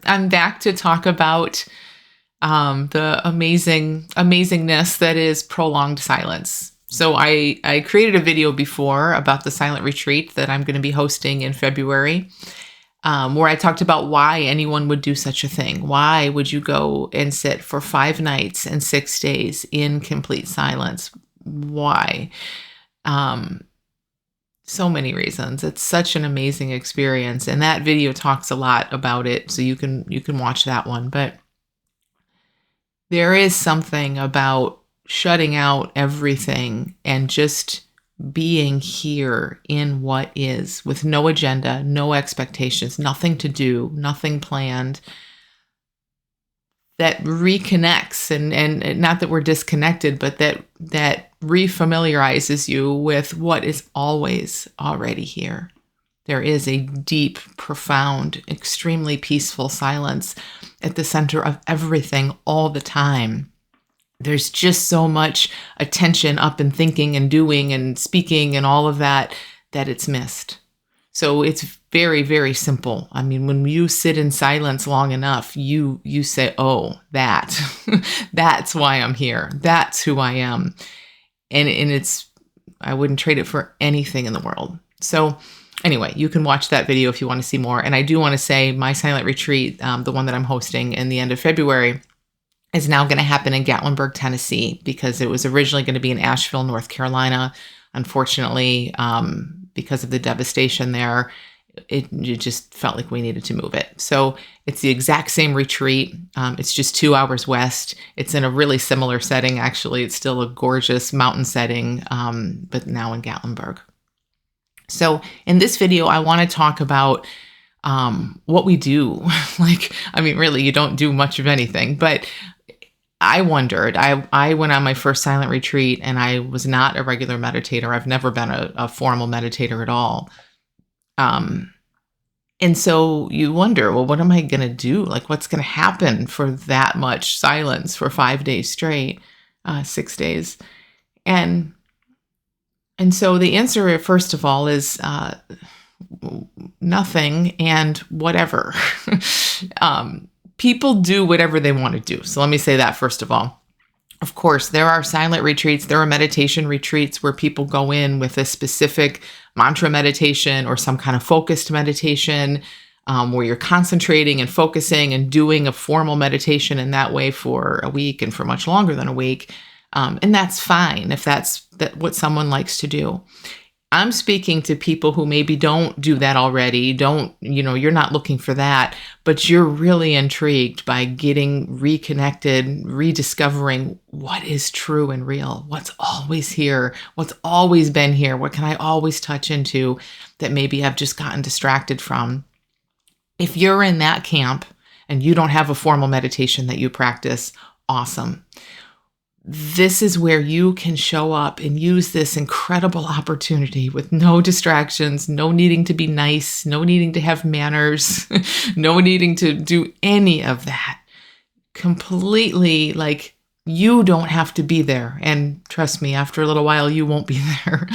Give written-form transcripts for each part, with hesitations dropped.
I'm back to talk about the amazingness that is prolonged silence. So I created a video before about the silent retreat that I'm going to be hosting in February, where I talked about why anyone would do such a thing. Why would you go and sit for 5 nights and 6 days in complete silence? Why? So many reasons. It's such an amazing experience, and that video talks a lot about it, so you can watch that one. But there is something about shutting out everything and just being here in what is, with no agenda, no expectations, nothing to do, nothing planned, that reconnects and not that we're disconnected, but that refamiliarizes you with what is always already here. There is a deep, profound, extremely peaceful silence at the center of everything all the time. There's just so much attention up and thinking and doing and speaking and all of that it's missed. So it's very, very simple. I mean, when you sit in silence long enough, you say, oh, that's why I'm here. That's who I am. And I wouldn't trade it for anything in the world. So anyway, you can watch that video if you want to see more. And I do want to say my silent retreat, the one that I'm hosting in the end of February, is now going to happen in Gatlinburg, Tennessee, because it was originally going to be in Asheville, North Carolina. Unfortunately, because of the devastation there, it just felt like we needed to move it. So it's the exact same retreat. It's just 2 hours west. It's in a really similar setting. Actually, it's still a gorgeous mountain setting, but now in Gatlinburg. So in this video, I want to talk about what we do. Really, you don't do much of anything, but I wondered, I went on my first silent retreat and I was not a regular meditator. I've never been a formal meditator at all. And so you wonder, well, what am I going to do? Like, what's going to happen for that much silence for 5 days straight, 6 days? And so the answer, first of all, is nothing and whatever. People do whatever they want to do. So let me say that first of all. Of course, there are silent retreats, there are meditation retreats where people go in with a specific mantra meditation or some kind of focused meditation, where you're concentrating and focusing and doing a formal meditation in that way for a week and for much longer than a week. And that's fine if that's what someone likes to do. I'm speaking to people who maybe don't do that already, you're not looking for that, but you're really intrigued by getting reconnected, rediscovering what is true and real, what's always here, what's always been here, what can I always touch into that maybe I've just gotten distracted from. If you're in that camp and you don't have a formal meditation that you practice, awesome. This is where you can show up and use this incredible opportunity with no distractions, no needing to be nice, no needing to have manners, no needing to do any of that. Completely, like, you don't have to be there. And trust me, after a little while, you won't be there.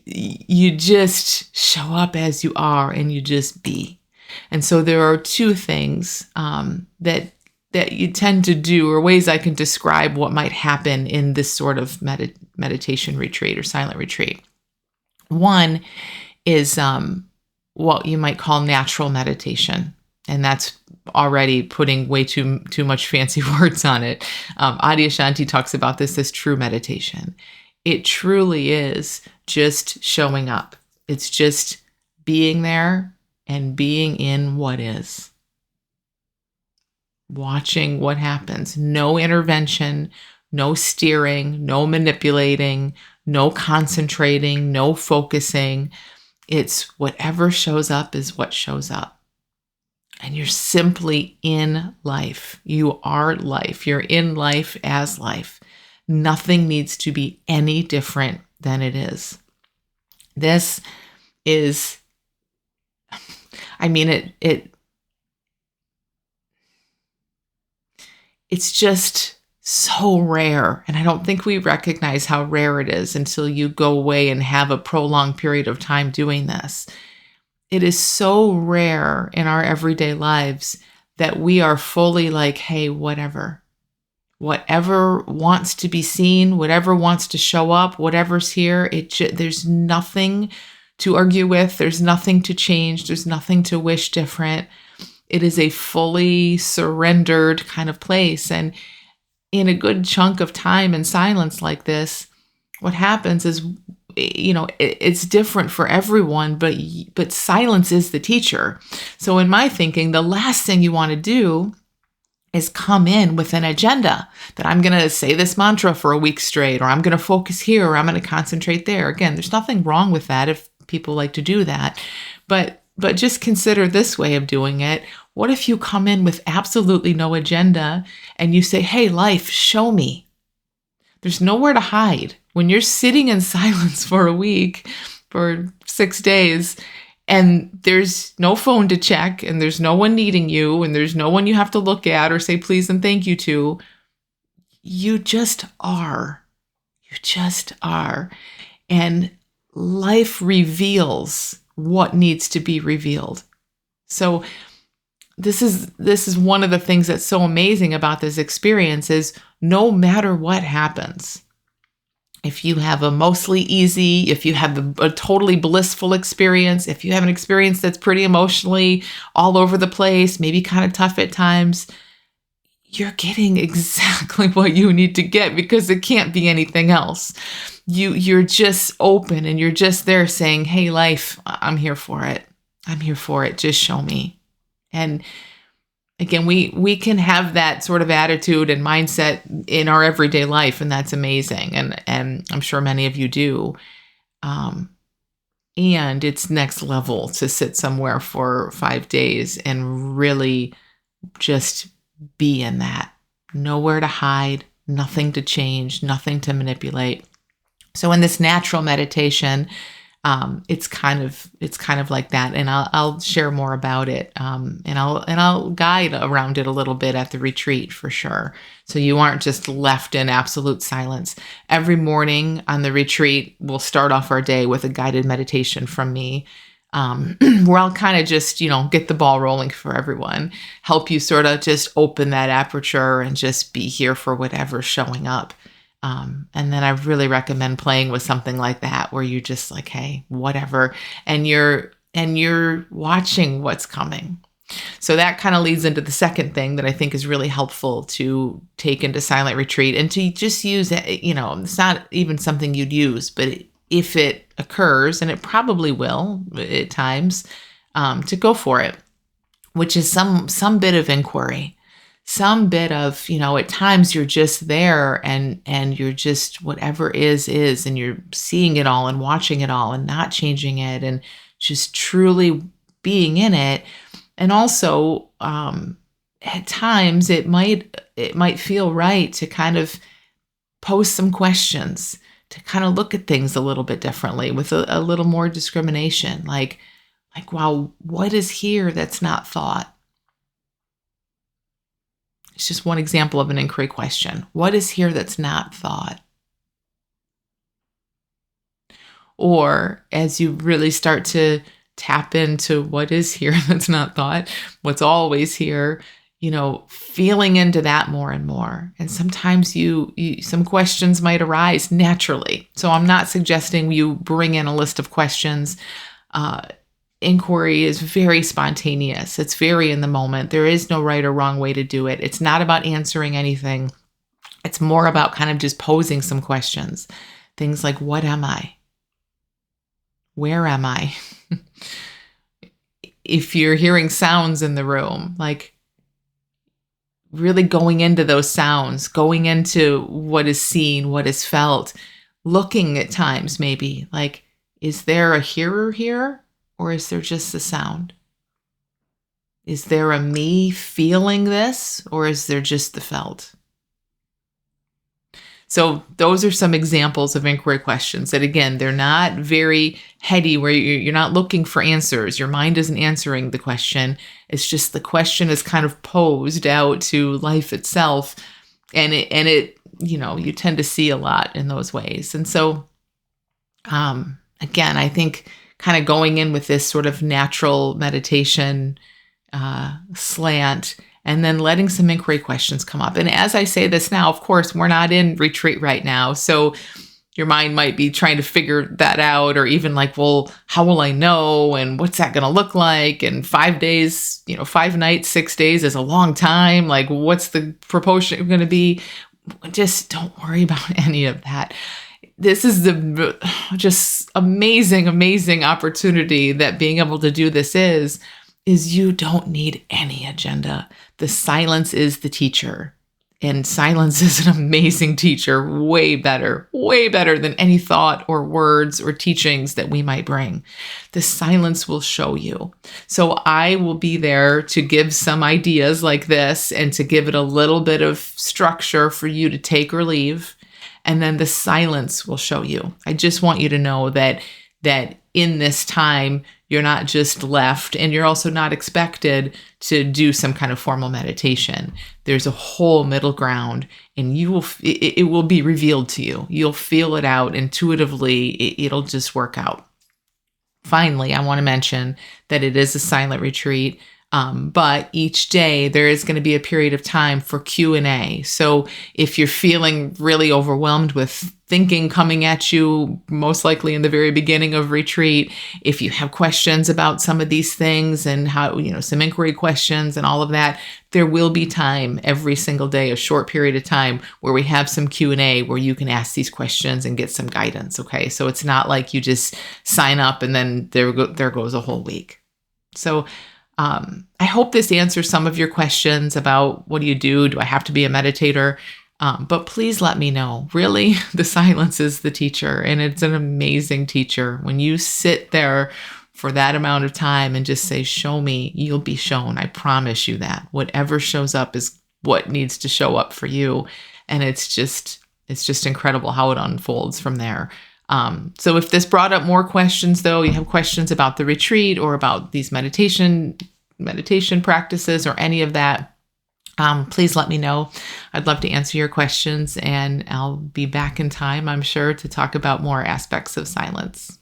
You just show up as you are and you just be. And so there are two things that you tend to do, or ways I can describe what might happen in this sort of meditation retreat or silent retreat. One is what you might call natural meditation. And that's already putting way too much fancy words on it. Adyashanti talks about this as true meditation. It truly is just showing up. It's just being there and being in what is. Watching what happens. No intervention, no steering, no manipulating, no concentrating, no focusing. It's whatever shows up is what shows up. And you're simply in life. You are life. You're in life as life. Nothing needs to be any different than it is. This is, it's just so rare. And I don't think we recognize how rare it is until you go away and have a prolonged period of time doing this. It is so rare in our everyday lives that we are fully like, hey, whatever wants to be seen, whatever wants to show up, whatever's here, there's nothing to argue with. There's nothing to change. There's nothing to wish different. It is a fully surrendered kind of place. And in a good chunk of time in silence like this, what happens is, it's different for everyone, but silence is the teacher. So in my thinking, the last thing you want to do is come in with an agenda that I'm going to say this mantra for a week straight, or I'm going to focus here, or I'm going to concentrate there. Again, there's nothing wrong with that if people like to do that. But just consider this way of doing it. What if you come in with absolutely no agenda and you say, hey, life, show me. There's nowhere to hide. When you're sitting in silence for a week, for 6 days, and there's no phone to check, and there's no one needing you, and there's no one you have to look at or say please and thank you to, you just are. You just are. And life reveals what needs to be revealed. So this is one of the things that's so amazing about this experience is no matter what happens, if you have a mostly easy, if you have a totally blissful experience, if you have an experience that's pretty emotionally all over the place, maybe kind of tough at times, you're getting exactly what you need to get because it can't be anything else. You're just open and you're just there saying, hey, life, I'm here for it. I'm here for it. Just show me. And again, we can have that sort of attitude and mindset in our everyday life, and that's amazing. And I'm sure many of you do. And it's next level to sit somewhere for 5 days and really just be in that. Nowhere to hide, nothing to change, nothing to manipulate. So in this natural meditation, it's kind of like that, and I'll share more about it, and I'll guide around it a little bit at the retreat for sure. So you aren't just left in absolute silence. Every morning on the retreat, we'll start off our day with a guided meditation from me, where I'll kind of just get the ball rolling for everyone, help you sort of just open that aperture and just be here for whatever's showing up. And then I really recommend playing with something like that, where you're just like, hey, whatever. And you're watching what's coming. So that kind of leads into the second thing that I think is really helpful to take into silent retreat and to just use it. It's not even something you'd use, but if it occurs, and it probably will at times, to go for it, which is some bit of inquiry. Some bit of, at times you're just there and you're just whatever is, and you're seeing it all and watching it all and not changing it and just truly being in it. And also, at times it might feel right to kind of pose some questions, to kind of look at things a little bit differently with a little more discrimination. Like, wow, what is here that's not thought? It's just one example of an inquiry question. What is here that's not thought? Or as you really start to tap into what is here that's not thought, what's always here, feeling into that more and more. And sometimes some questions might arise naturally. So I'm not suggesting you bring in a list of questions. Inquiry is very spontaneous. It's very in the moment. There is no right or wrong way to do it. It's not about answering anything. It's more about kind of just posing some questions. Things like, what am I? Where am I? If you're hearing sounds in the room, like really going into those sounds, going into what is seen, what is felt, looking at times maybe, like, is there a hearer here? Or is there just the sound? Is there a me feeling this, or is there just the felt? So those are some examples of inquiry questions that, again, they're not very heady, where you're not looking for answers. Your mind isn't answering the question. It's just the question is kind of posed out to life itself. And it you tend to see a lot in those ways. And so, again, I think kind of going in with this sort of natural meditation slant and then letting some inquiry questions come up. And as I say this now, of course, we're not in retreat right now. So your mind might be trying to figure that out, or even like, well, how will I know? And what's that going to look like? And 5 days, 5 nights, 6 days is a long time. Like, what's the proportion going to be? Just don't worry about any of that. This is the just amazing, amazing opportunity that being able to do this is you don't need any agenda. The silence is the teacher. And silence is an amazing teacher, way better than any thought or words or teachings that we might bring. The silence will show you. So I will be there to give some ideas like this and to give it a little bit of structure for you to take or leave. And then the silence will show you. I just want you to know that in this time, you're not just left, and you're also not expected to do some kind of formal meditation. There's a whole middle ground, and it will be revealed to you. You'll feel it out intuitively. It'll just work out. Finally, I want to mention that it is a silent retreat. But each day there is going to be a period of time for Q&A. So if you're feeling really overwhelmed with thinking coming at you, most likely in the very beginning of retreat, if you have questions about some of these things and how, some inquiry questions and all of that, there will be time every single day, a short period of time where we have some Q&A where you can ask these questions and get some guidance. Okay. So it's not like you just sign up and then there goes a whole week. So I hope this answers some of your questions about what do you do? Do I have to be a meditator? But please let me know. Really, the silence is the teacher, and it's an amazing teacher. When you sit there for that amount of time and just say, show me, you'll be shown. I promise you that. Whatever shows up is what needs to show up for you. And it's just incredible how it unfolds from there. So if this brought up more questions, though, you have questions about the retreat or about these meditation practices or any of that, please let me know. I'd love to answer your questions, and I'll be back in time, I'm sure, to talk about more aspects of silence.